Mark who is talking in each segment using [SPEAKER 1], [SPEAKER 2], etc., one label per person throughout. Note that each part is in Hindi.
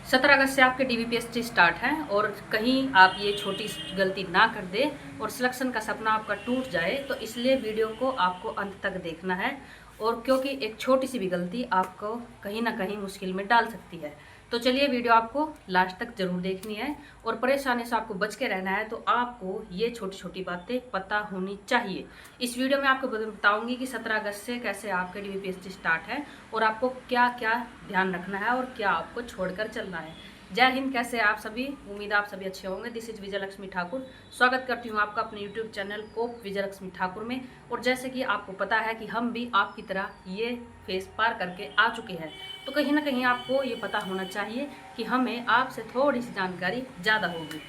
[SPEAKER 1] 17 अगस्त से आपके DVPST स्टार्ट है और कहीं आप ये छोटी गलती ना कर दे और सिलेक्शन का सपना आपका टूट जाए, तो इसलिए वीडियो को आपको अंत तक देखना है। और क्योंकि एक छोटी सी भी गलती आपको कहीं ना कहीं मुश्किल में डाल सकती है, तो चलिए वीडियो आपको लास्ट तक जरूर देखनी है और परेशानी से आपको बच के रहना है। तो आपको ये छोटी छोटी बातें पता होनी चाहिए। इस वीडियो में आपको बताऊंगी कि 17 अगस्त से कैसे आपके DVPST स्टार्ट है और आपको क्या क्या ध्यान रखना है और क्या आपको छोड़कर चलना है। जय हिंद। कैसे आप सभी? उम्मीद आप सभी अच्छे होंगे। This is Vijayalakshmi Thakur. स्वागत करती हूँ आपका अपने यूट्यूब चैनल कोप विजयलक्ष्मी ठाकुर में। और जैसे कि आपको पता है कि हम भी आपकी तरह ये फेस पार करके आ चुके हैं, तो कहीं ना कहीं आपको ये पता होना चाहिए कि हमें आपसे थोड़ी सी जानकारी ज़्यादा होगी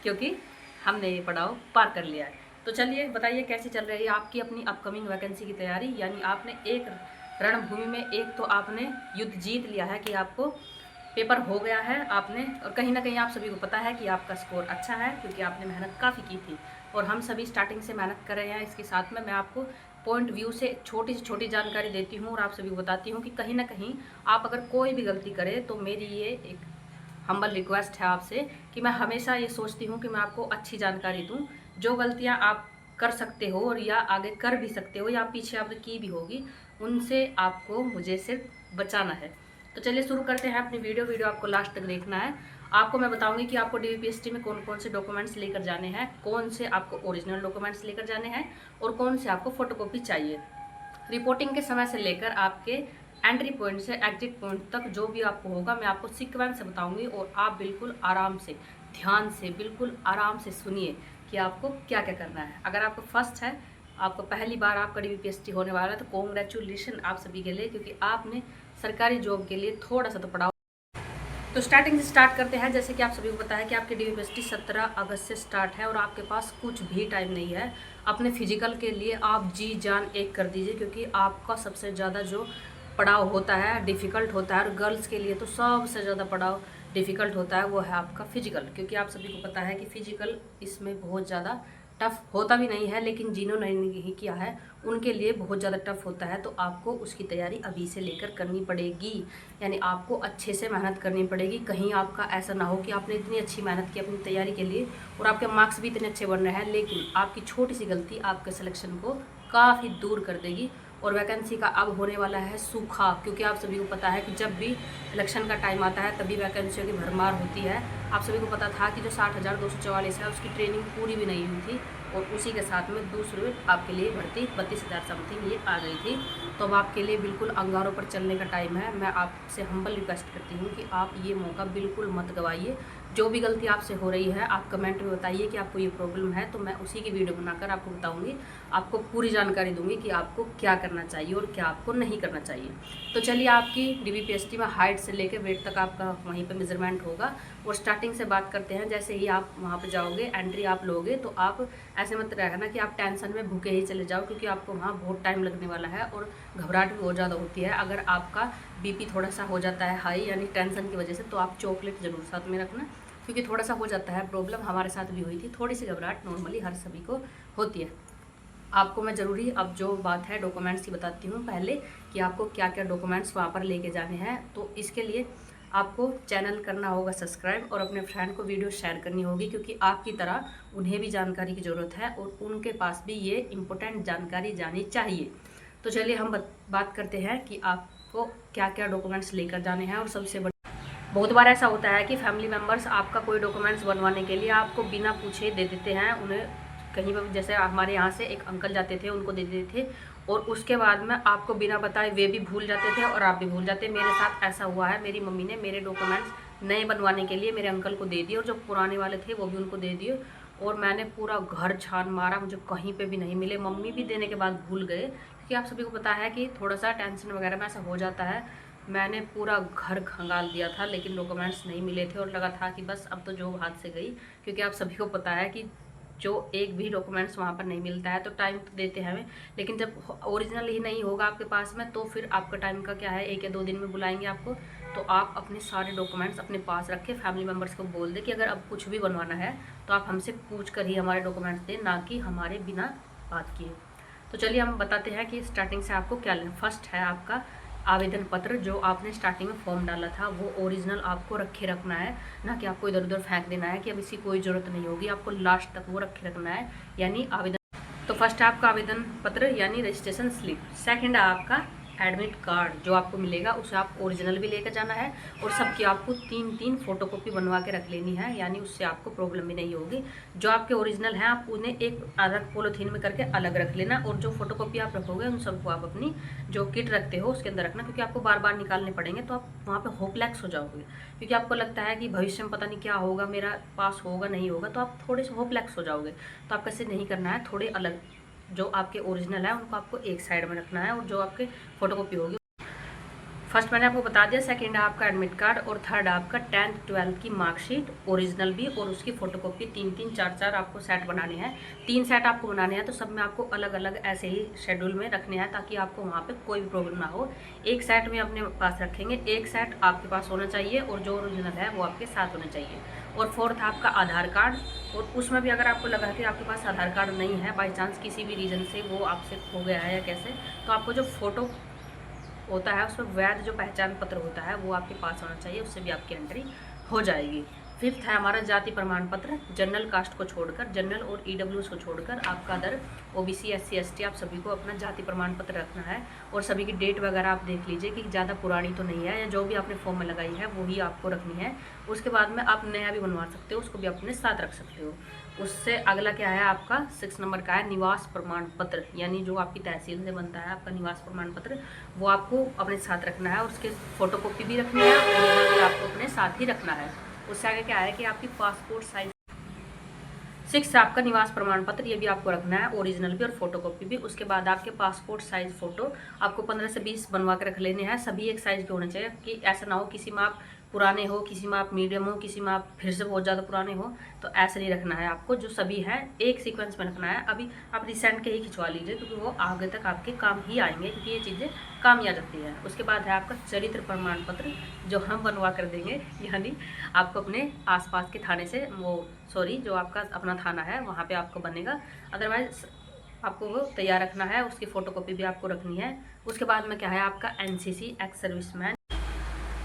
[SPEAKER 1] क्योंकि हमने ये पड़ाव पार कर लिया है। तो चलिए बताइए कैसी चल रही है आपकी अपनी अपकमिंग वैकेंसी की तैयारी। यानी आपने एक रणभूमि में एक तो आपने युद्ध जीत लिया है कि आपको पेपर हो गया है आपने, और कहीं ना कहीं आप सभी को पता है कि आपका स्कोर अच्छा है क्योंकि आपने मेहनत काफ़ी की थी और हम सभी स्टार्टिंग से मेहनत कर रहे हैं। इसके साथ में मैं आपको पॉइंट व्यू से छोटी से छोटी जानकारी देती हूँ और आप सभी को बताती हूँ कि कहीं ना कहीं आप अगर कोई भी गलती करें तो मेरी ये एक हम्बल रिक्वेस्ट है आपसे कि मैं हमेशा ये सोचती हूँ कि मैं आपको अच्छी जानकारी दूँ। जो गलतियाँ आप कर सकते हो और या आगे कर भी सकते हो या पीछे आपने की भी होगी, उनसे आपको मुझे सिर्फ बचाना है। तो चलिए शुरू करते हैं अपनी वीडियो आपको लास्ट तक देखना है। आपको मैं बताऊंगी कि आपको DVPST में कौन कौन से डॉक्यूमेंट्स लेकर जाने हैं, कौन से आपको ओरिजिनल डॉक्यूमेंट्स लेकर जाने हैं और कौन से आपको फोटोकॉपी चाहिए। रिपोर्टिंग के समय से लेकर आपके एंट्री पॉइंट से एग्जिट पॉइंट तक जो भी आपको होगा मैं आपको सीक्वेंस से बताऊंगी और आप बिल्कुल आराम से, ध्यान से, बिल्कुल आराम से सुनिए कि आपको क्या क्या करना है। अगर आपको फर्स्ट है, आपको पहली बार आपका DVPST होने वाला है, तो कॉन्ग्रेचुलेशन आप सभी के लिए, क्योंकि आपने सरकारी जॉब के लिए थोड़ा सा तो पढ़ा। तो स्टार्टिंग से स्टार्ट करते हैं। जैसे कि आप सभी को पता है कि आपकी DVPST 17 अगस्त से स्टार्ट है और आपके पास कुछ भी टाइम नहीं है। अपने फिजिकल के लिए आप जी जान एक कर दीजिए, क्योंकि आपका सबसे ज़्यादा जो पड़ाव होता है डिफ़िकल्ट होता है, और गर्ल्स के लिए तो सबसे ज़्यादा पड़ाव डिफ़िकल्ट होता है वो है आपका फिजिकल। क्योंकि आप सभी को पता है कि फिजिकल इसमें बहुत ज़्यादा टफ होता भी नहीं है, लेकिन जिन्होंने नहीं किया है उनके लिए बहुत ज़्यादा टफ होता है। तो आपको उसकी तैयारी अभी से लेकर करनी पड़ेगी। यानी आपको अच्छे से मेहनत करनी पड़ेगी। कहीं आपका ऐसा ना हो कि आपने इतनी अच्छी मेहनत की अपनी तैयारी के लिए और आपके मार्क्स भी इतने अच्छे बन रहे हैं, लेकिन आपकी छोटी सी गलती आपके सिलेक्शन को काफ़ी दूर कर देगी। और वैकेंसी का अब होने वाला है सूखा, क्योंकि आप सभी को पता है कि जब भी इलेक्शन का टाइम आता है तभी वैकेंसियों की भरमार होती है। आप सभी को पता था कि जो 60,244 है उसकी ट्रेनिंग पूरी भी नहीं हुई थी और उसी के साथ में दूसरे आपके लिए भर्ती 32,000 समथिंग ये आ गई थी। तो अब आपके लिए बिल्कुल अंगारों पर चलने का टाइम है। मैं आपसे हम्बल रिक्वेस्ट करती हूँ कि आप ये मौका बिल्कुल मत गवाइए। जो भी गलती आपसे हो रही है आप कमेंट में बताइए कि आपको ये प्रॉब्लम है, तो मैं उसी की वीडियो बनाकर आपको बताऊंगी, आपको पूरी जानकारी दूंगी कि आपको क्या करना चाहिए और क्या आपको नहीं करना चाहिए। तो चलिए, आपकी DVPST में हाइट से लेकर वेट तक आपका वहीं पर मेजरमेंट होगा। और स्टार्टिंग से बात करते हैं। जैसे ही आप वहाँ पर जाओगे, एंट्री आप लोगे, तो आप ऐसे मत रहना कि आप टेंशन में भूखे ही चले जाओ, क्योंकि आपको वहाँ बहुत टाइम लगने वाला है और घबराहट भी बहुत ज़्यादा होती है। अगर आपका BP थोड़ा सा हो जाता है हाई, यानी टेंशन की वजह से, तो आप चॉकलेट ज़रूर साथ में रखना, क्योंकि थोड़ा सा हो जाता है प्रॉब्लम। हमारे साथ भी हुई थी, थोड़ी सी घबराहट नॉर्मली हर सभी को होती है। आपको मैं ज़रूरी अब जो बात है डॉक्यूमेंट्स की बताती हूँ पहले, कि आपको क्या क्या डॉक्यूमेंट्स वहाँ पर लेके जाने हैं। तो इसके लिए आपको चैनल करना होगा सब्सक्राइब और अपने फ्रेंड को वीडियो शेयर करनी होगी, क्योंकि आपकी तरह उन्हें भी जानकारी की ज़रूरत है और उनके पास भी ये इम्पोर्टेंट जानकारी जानी चाहिए। तो चलिए हम बात करते हैं कि आपको क्या क्या डॉक्यूमेंट्स लेकर जाने हैं। और सबसे बहुत बार ऐसा होता है कि फैमिली मेम्बर्स आपका कोई डॉक्यूमेंट्स बनवाने के लिए आपको बिना पूछे दे देते हैं। उन्हें कहीं पर, जैसे हमारे यहाँ से एक अंकल जाते थे, उनको दे देते थे और उसके बाद में आपको बिना बताए वे भी भूल जाते थे और आप भी भूल जाते। मेरे साथ ऐसा हुआ है, मेरी मम्मी ने मेरे डॉक्यूमेंट्स नए बनवाने के लिए मेरे अंकल को दे दिए और जो पुराने वाले थे वो भी उनको दे दिए। और मैंने पूरा घर छान मारा, मुझे कहीं पे भी नहीं मिले। मम्मी भी देने के बाद भूल गए, क्योंकि आप सभी को पता है कि थोड़ा सा टेंशन वगैरह में ऐसा हो जाता है। मैंने पूरा घर खंगाल दिया था, लेकिन डॉक्यूमेंट्स नहीं मिले थे और लगा था कि बस अब तो जॉब हाथ से गई। क्योंकि आप सभी को पता है कि जो एक भी डॉक्यूमेंट्स वहाँ पर नहीं मिलता है, तो टाइम तो देते हैं हमें, लेकिन जब ओरिजिनल ही नहीं होगा आपके पास में, तो फिर आपका टाइम का क्या है, 1 या 2 दिन में बुलाएंगे आपको। तो आप अपने सारे डॉक्यूमेंट्स अपने पास रखें। फैमिली मेम्बर्स को बोल दे कि अगर अब कुछ भी बनवाना है तो आप हमसे पूछ कर ही हमारे डॉक्यूमेंट्स दें, ना कि हमारे बिना बात किए। तो चलिए हम बताते हैं कि स्टार्टिंग से आपको क्या लेना। फर्स्ट है आपका आवेदन पत्र जो आपने स्टार्टिंग में फॉर्म डाला था वो ओरिजिनल आपको रखे रखना है, ना कि आपको इधर उधर फेंक देना है कि अब इसकी कोई ज़रूरत नहीं होगी, आपको लास्ट तक वो रखे रखना है। यानी आवेदन, तो फर्स्ट है आपका आवेदन पत्र यानी रजिस्ट्रेशन स्लिप। सेकंड है आपका एडमिट कार्ड जो आपको मिलेगा, उसे आप ओरिजिनल भी लेकर जाना है और सबकी आपको 3-3 फोटोकॉपी बनवा के रख लेनी है, यानी उससे आपको प्रॉब्लम भी नहीं होगी। जो आपके ओरिजिनल हैं आप उन्हें एक अलग पॉलीथीन में करके अलग रख लेना, और जो फोटोकॉपी आप रखोगे उन सबको आप अपनी जो किट रखते हो उसके अंदर रखना, क्योंकि आपको बार बार निकालने पड़ेंगे तो आप वहाँ पर होपलेस हो जाओगे, क्योंकि आपको लगता है कि भविष्य में पता नहीं क्या होगा, मेरा पास होगा नहीं होगा, तो आप थोड़े से होपलेस हो जाओगे। तो आपको ऐसे नहीं करना है, थोड़े अलग जो आपके ओरिजिनल है उनको आपको एक साइड में रखना है, और जो आपके फोटोकॉपी होगी, फर्स्ट मैंने आपको बता दिया, सेकंड है आपका एडमिट कार्ड, और थर्ड आपका 10th 12th की मार्कशीट ओरिजिनल भी और उसकी फोटोकॉपी 3-3 4-4 आपको सेट बनाने हैं। 3 सेट आपको बनाने हैं, तो सब में आपको अलग अलग ऐसे ही शेड्यूल में रखने हैं ताकि आपको वहाँ पे कोई भी प्रॉब्लम ना हो। एक सेट में अपने पास रखेंगे, एक सेट आपके पास होना चाहिए और जो ओरिजिनल है वो आपके साथ होना चाहिए। और फोर्थ आपका आधार कार्ड, और उसमें भी अगर आपको लगा कि आपके पास आधार कार्ड नहीं है, बाई चांस किसी भी रीज़न से वो आपसे खो गया है या कैसे, तो आपको जो फोटो होता है उसमें वैध जो पहचान पत्र होता है वो आपके पास होना चाहिए, उससे भी आपकी एंट्री हो जाएगी। फिफ्थ है हमारा जाति प्रमाण पत्र। जनरल कास्ट को छोड़कर, जनरल और ईडब्ल्यूएस को छोड़कर आपका अदर ओबीसी एससी एसटी आप सभी को अपना जाति प्रमाण पत्र रखना है, और सभी की डेट वगैरह आप देख लीजिए कि ज़्यादा पुरानी तो नहीं है, या जो भी आपने फॉर्म में लगाई है वही आपको रखनी है। उसके बाद में आप नया भी बनवा सकते हो, उसको भी अपने साथ रख सकते हो। उससे अगला क्या है आपका 6 नंबर का है निवास प्रमाण पत्र, यानी जो आपकी तहसील से बनता है आपका निवास प्रमाण पत्र, वो आपको अपने साथ रखना है, और उसके फोटोकॉपी भी रखनी है, ओरिजिनल भी आपको अपने साथ ही रखना है। उससे आगे क्या है कि आपकी पासपोर्ट साइज 6 आपका निवास प्रमाण पत्र, ये भी आपको रखना है, ओरिजिनल भी और फोटोकॉपी भी। उसके बाद आपके पासपोर्ट साइज फोटो आपको 15 से 20 बनवा के रख लेने हैं, सभी एक साइज के होने चाहिए, कि ऐसा ना हो किसी में आप पुराने हो, किसी में आप मीडियम हो, किसी में आप फिर से बहुत ज़्यादा पुराने हो, तो ऐसे नहीं रखना है आपको। जो सभी है एक सीक्वेंस में रखना है। अभी आप रिसेंट के ही खिंचवा लीजिए, क्योंकि वो आगे तक आपके काम ही आएंगे, क्योंकि ये चीज़ें काम ही आ जाती है। उसके बाद है आपका चरित्र प्रमाण पत्र, जो हम बनवा कर देंगे, यानी आपको अपने आसपास के थाने से जो आपका अपना थाना है वहाँ पे आपको बनेगा, अदरवाइज आपको वो तैयार रखना है, उसकी फोटोकॉपी भी आपको रखनी है। उसके बाद में क्या है आपका एनसीसी एक्स सर्विसमैन।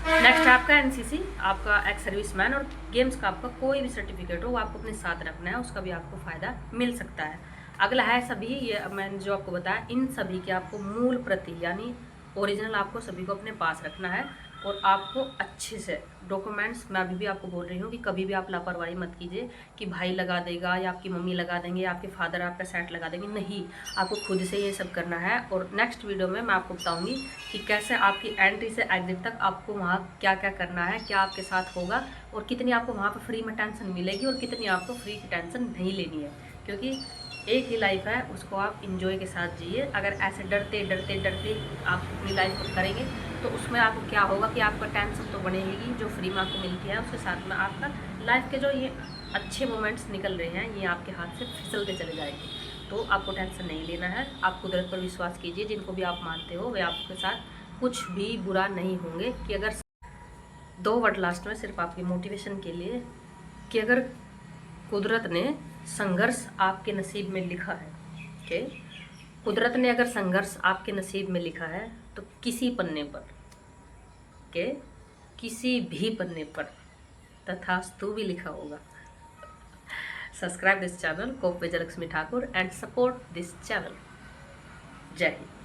[SPEAKER 1] नेक्स्ट है आपका एनसीसी, आपका एक्स सर्विसमैन, और गेम्स का आपका कोई भी सर्टिफिकेट हो वो आपको अपने साथ रखना है, उसका भी आपको फ़ायदा मिल सकता है। अगला है सभी, ये मैंने जो आपको बताया, इन सभी के आपको मूल प्रति यानी ओरिजिनल आपको सभी को अपने पास रखना है, और आपको अच्छे से डॉक्यूमेंट्स, मैं अभी भी आपको बोल रही हूँ कि कभी भी आप लापरवाही मत कीजिए कि भाई लगा देगा या आपकी मम्मी लगा देंगे या आपके फादर आपका सेट लगा देंगे, नहीं, आपको खुद से ये सब करना है। और नेक्स्ट वीडियो में मैं आपको बताऊँगी कि कैसे आपकी एंट्री से एग्जिट तक आपको वहाँ क्या क्या करना है, क्या आपके साथ होगा, और कितनी आपको वहाँ पर फ्री में टेंशन मिलेगी और कितनी आपको फ्री की टेंशन नहीं लेनी है, क्योंकि एक ही लाइफ है, उसको आप इंजॉय के साथ जिए। अगर ऐसे डरते डरते डरते आप अपनी लाइफ को करेंगे तो उसमें आपको क्या होगा कि आपका टेंशन तो बनेगी, जो फ्री में आपको मिलती है उसके साथ में आपका लाइफ के जो ये अच्छे मोमेंट्स निकल रहे हैं ये आपके हाथ से फिसलते चले जाएंगे। तो आपको टेंशन नहीं लेना है, आप कुदरत पर विश्वास कीजिए, जिनको भी आप मानते हो वे आपके साथ कुछ भी बुरा नहीं होंगे। कि अगर 2 वर्ड लास्ट में सिर्फ आपकी मोटिवेशन के लिए, कि अगर कुदरत ने संघर्ष आपके नसीब में लिखा है, कि कुदरत ने अगर संघर्ष आपके नसीब में लिखा है तो किसी पन्ने पर, के किसी भी पन्ने पर तथास्तु भी लिखा होगा। सब्सक्राइब दिस चैनल कोप Vijayalakshmi Thakur and support this channel. जय हिंद।